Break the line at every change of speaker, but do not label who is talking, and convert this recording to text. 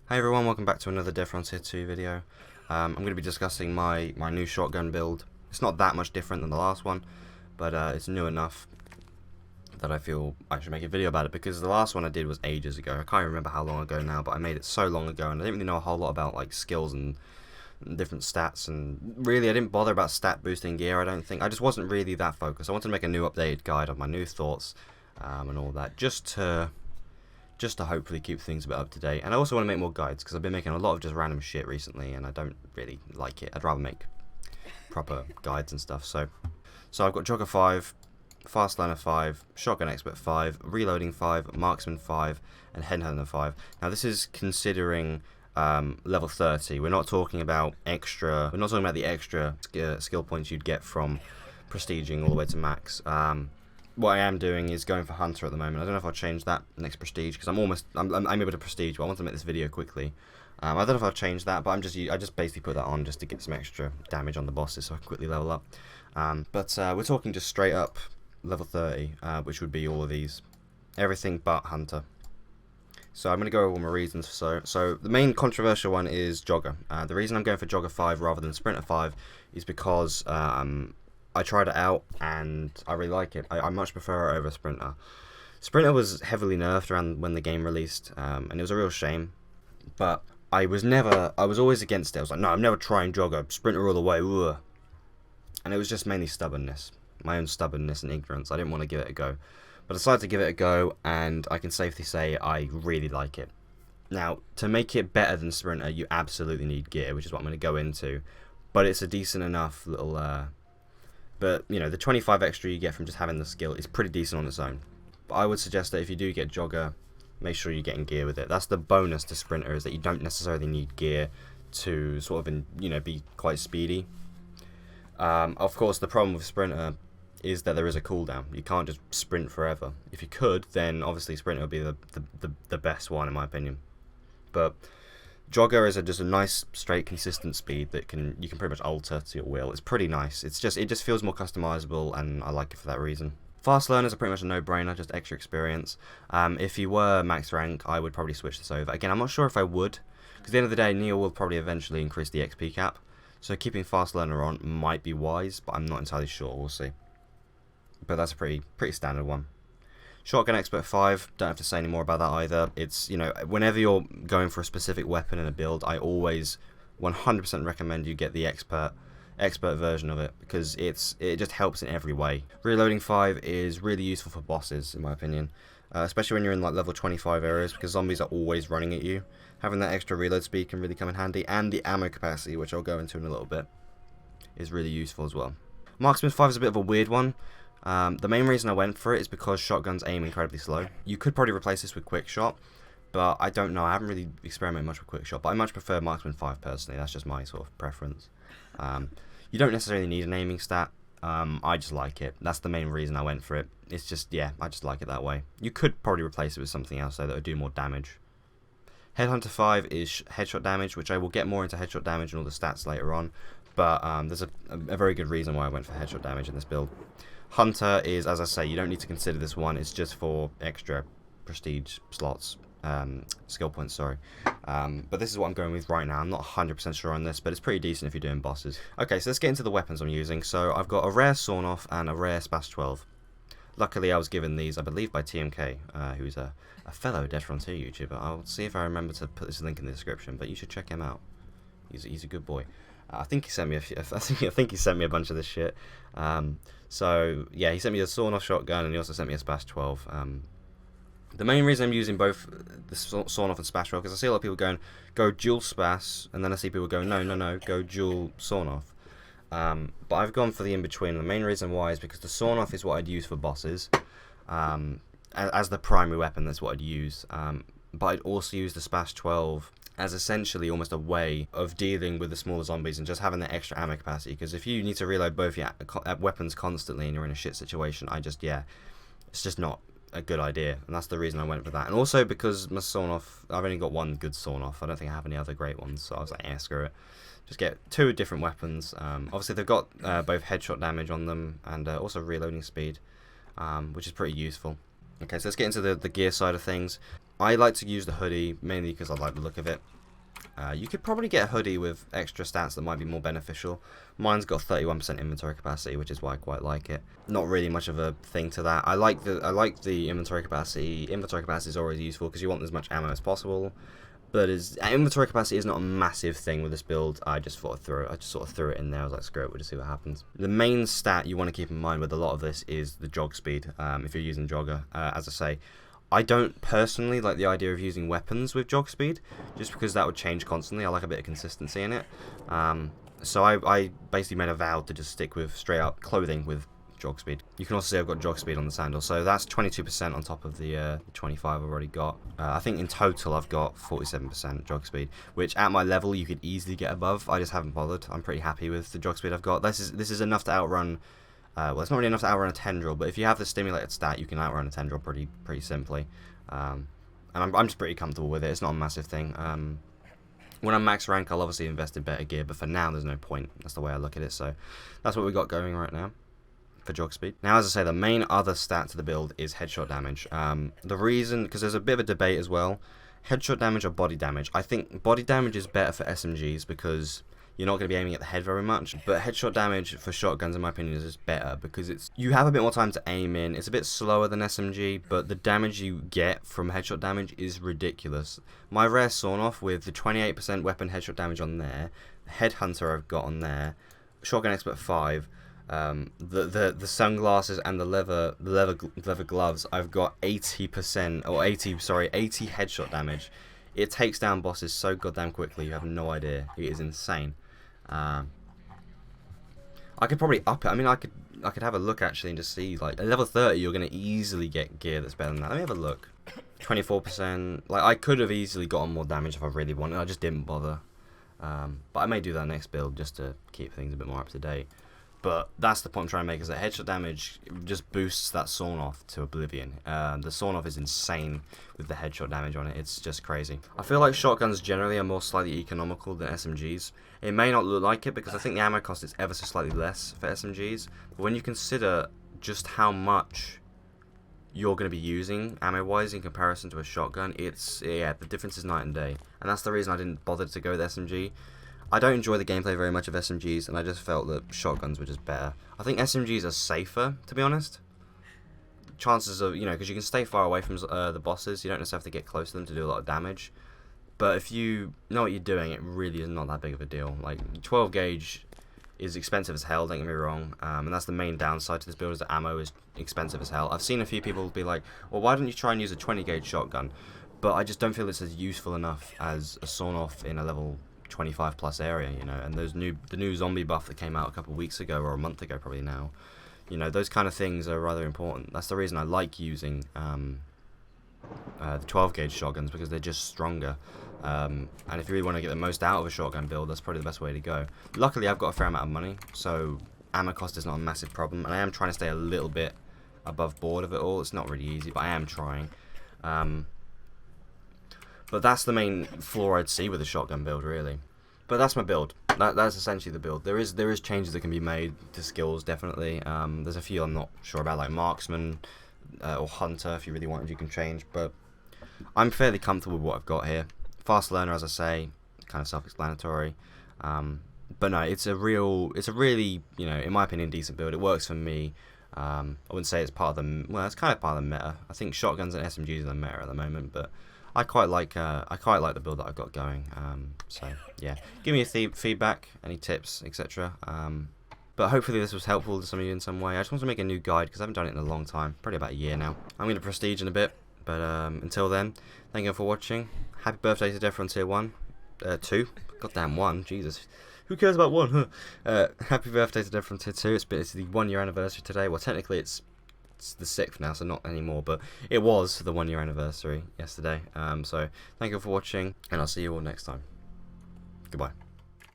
Hey everyone, welcome back to another Death on Tier 2 video. I'm going to be discussing my new shotgun build. It's not that much different than the last one, but it's new enough that I feel I should make a video about it, because the last one I did was ages ago. I can't remember how long ago now, but I made it so long ago and I didn't really know a whole lot about like skills and different stats, and really I didn't bother about stat boosting gear. I just wasn't really that focused. I wanted to make a new updated guide of my new thoughts and all that, just to hopefully keep things a bit up to date. And I also want to make more guides, because I've been making a lot of just random shit recently and I don't really like it. I'd rather make proper guides and stuff. So I've got Jogger 5, Fast Learner 5, Shotgun Expert 5, Reloading 5, Marksman 5, and Headhunter 5. Now this is considering level 30. We're not talking about the extra skill points you'd get from prestiging all the way to max. What I am doing is going for Hunter at the moment. I don't know if I'll change that next prestige, because I'm able to prestige, but I want to make this video quickly. I don't know if I'll change that, but I just basically put that on just to get some extra damage on the bosses so I can quickly level up. But we're talking just straight up level 30, which would be all of these. Everything but Hunter. So I'm going to go over all my reasons. So the main controversial one is Jogger. The reason I'm going for Jogger 5 rather than Sprinter 5 is because I tried it out and I really like it. I much prefer it over Sprinter. Sprinter was heavily nerfed around when the game released, and it was a real shame. But I was always against it. I was like, no, I'm never trying Jogger. Sprinter all the way. Ugh. And it was just mainly stubbornness. My own stubbornness and ignorance. I didn't want to give it a go. But I decided to give it a go, and I can safely say I really like it. Now, to make it better than Sprinter, you absolutely need gear, which is what I'm going to go into. But it's a decent enough little... But, you know, the 25 extra you get from just having the skill is pretty decent on its own. But I would suggest that if you do get Jogger, make sure you're getting gear with it. That's the bonus to Sprinter, is that you don't necessarily need gear to sort of, be quite speedy. Of course, the problem with Sprinter is that there is a cooldown. You can't just sprint forever. If you could, then obviously Sprinter would be the best one, in my opinion. But Jogger is just a nice, straight, consistent speed that you can pretty much alter to your will. It's pretty nice. It just feels more customizable, and I like it for that reason. Fast learners are pretty much a no-brainer, just extra experience. If you were max rank, I would probably switch this over. Again, I'm not sure if I would, because at the end of the day, Neo will probably eventually increase the XP cap. So keeping fast learner on might be wise, but I'm not entirely sure. We'll see. But that's a pretty standard one. Shotgun Expert 5, don't have to say any more about that either. It's, whenever you're going for a specific weapon in a build, I always 100% recommend you get the expert version of it, because it just helps in every way. Reloading 5 is really useful for bosses, in my opinion, especially when you're in like level 25 areas, because zombies are always running at you. Having that extra reload speed can really come in handy, and the ammo capacity, which I'll go into in a little bit, is really useful as well. Marksman 5 is a bit of a weird one. The main reason I went for it is because shotguns aim incredibly slow. You could probably replace this with quick shot, but I don't know. I haven't really experimented much with quick shot, but I much prefer Marksman 5 personally. That's just my sort of preference. You don't necessarily need an aiming stat. I just like it. That's the main reason I went for it. It's just, yeah, I just like it that way. You could probably replace it with something else though that would do more damage. Headhunter 5 is headshot damage, which I will get more into headshot damage and all the stats later on, but there's a very good reason why I went for headshot damage in this build. Hunter is, as I say, you don't need to consider this one. It's just for extra prestige slots, skill points, sorry. But this is what I'm going with right now. I'm not 100% sure on this, but it's pretty decent if you're doing bosses. Okay, so let's get into the weapons I'm using. So I've got a rare Sawn-Off and a rare Spas 12. Luckily, I was given these, I believe, by TMK, who's a fellow Death on 2 YouTuber. I'll see if I remember to put this link in the description, but you should check him out. He's a good boy. I think he sent me a bunch of this shit. So yeah, he sent me a Sawn-Off shotgun, and he also sent me a Spas 12. The main reason I'm using both the Sawn-Off and Spas 12, because I see a lot of people going, go dual Spas, and then I see people going, no, go dual Sawn-Off. But I've gone for the in-between. The main reason why is because the Sawn-Off is what I'd use for bosses. As the primary weapon, that's what I'd use. But I'd also use the Spas 12 as essentially almost a way of dealing with the smaller zombies and just having that extra ammo capacity, because if you need to reload both your weapons constantly and you're in a shit situation, it's just not a good idea, and that's the reason I went for that. And also because my Sawn-Off, I've only got one good Sawn-Off. I don't think I have any other great ones, so I was like, yeah, screw it. Just get two different weapons. Obviously they've got both headshot damage on them and also reloading speed, which is pretty useful. Okay, so let's get into the gear side of things. I like to use the hoodie mainly because I like the look of it. You could probably get a hoodie with extra stats that might be more beneficial. Mine's got 31% inventory capacity, which is why I quite like it. Not really much of a thing to that. I like the inventory capacity. Inventory capacity is always useful because you want as much ammo as possible. But inventory capacity is not a massive thing with this build. I just sort of threw it in there. I was like, screw it, we'll just see what happens. The main stat you want to keep in mind with a lot of this is the jog speed. If you're using Jogger, as I say. I don't personally like the idea of using weapons with jog speed, just because that would change constantly. I like a bit of consistency in it. So I basically made a vow to just stick with straight up clothing with jog speed. You can also see I've got jog speed on the sandal, so that's 22% on top of the 25 I've already got. I think in total I've got 47% jog speed, which at my level you could easily get above. I just haven't bothered. I'm pretty happy with the jog speed I've got. This is enough to outrun. Well, it's not really enough to outrun a tendril, but if you have the stimulated stat, you can outrun a tendril pretty simply. And I'm just pretty comfortable with it. It's not a massive thing. When I'm max rank, I'll obviously invest in better gear, but for now, there's no point. That's the way I look at it. So that's what we got going right now for jog speed. Now, as I say, the main other stat to the build is headshot damage. The reason, because there's a bit of a debate as well, headshot damage or body damage. I think body damage is better for SMGs because you're not going to be aiming at the head very much, but headshot damage for shotguns, in my opinion, is just better because you have a bit more time to aim in. It's a bit slower than SMG, but the damage you get from headshot damage is ridiculous. My rare sawn-off with the 28% weapon headshot damage on there, Headhunter I've got on there, Shotgun Expert 5, the sunglasses and the leather gloves, I've got 80% or 80 headshot damage. It takes down bosses so goddamn quickly, you have no idea. It is insane. I could probably up it. I mean, I could have a look actually and just see, like, at level 30 you're going to easily get gear that's better than that. Let me have a look. 24%. Like, I could have easily gotten more damage if I really wanted. I just didn't bother. But I may do that next build just to keep things a bit more up to date. But that's the point I'm trying to make, is that headshot damage just boosts that sawn-off to oblivion. The sawn-off is insane with the headshot damage on it. It's just crazy. I feel like shotguns generally are more slightly economical than SMGs. It may not look like it because I think the ammo cost is ever so slightly less for SMGs. But when you consider just how much you're going to be using ammo-wise in comparison to a shotgun, the difference is night and day. And that's the reason I didn't bother to go with SMG. I don't enjoy the gameplay very much of SMGs, and I just felt that shotguns were just better. I think SMGs are safer, to be honest. Chances of, because you can stay far away from the bosses, you don't necessarily have to get close to them to do a lot of damage. But if you know what you're doing, it really is not that big of a deal. Like, 12 gauge is expensive as hell, don't get me wrong, and that's the main downside to this build, is that ammo is expensive as hell. I've seen a few people be like, well, why don't you try and use a 20 gauge shotgun? But I just don't feel it's as useful enough as a sawn-off in a level 25 plus area, and the new zombie buff that came out a couple of weeks ago, or a month ago probably now, those kind of things are rather important. That's the reason I like using the 12 gauge shotguns, because they're just stronger, and if you really want to get the most out of a shotgun build, that's probably the best way to go. Luckily I've got a fair amount of money, so ammo cost is not a massive problem, and I am trying to stay a little bit above board of it all. It's not really easy, but I am trying. But that's the main flaw I'd see with a shotgun build, really. But that's my build. That's essentially the build. There is changes that can be made to skills, definitely. There's a few I'm not sure about, like marksman or hunter. If you really wanted, you can change. But I'm fairly comfortable with what I've got here. Fast learner, as I say, kind of self-explanatory. But no, it's a really, in my opinion, decent build. It works for me. I wouldn't say it's part of the, well, it's kind of part of the meta. I think shotguns and SMGs are the meta at the moment, but I quite like the build that I've got going. So yeah, give me your feedback, any tips, etc. But hopefully this was helpful to some of you in some way. I just want to make a new guide because I haven't done it in a long time, probably about a year now. I'm going to prestige in a bit, but until then, thank you for watching. Happy birthday to Death on Tier 1, 2. Goddamn 1, Jesus. Who cares about 1? Huh? Happy birthday to Death on Tier 2. It's the 1 year anniversary today. Well, technically it's the 6th now, so not anymore, but it was the 1 year anniversary yesterday. So thank you for watching, and I'll see you all next time. Goodbye.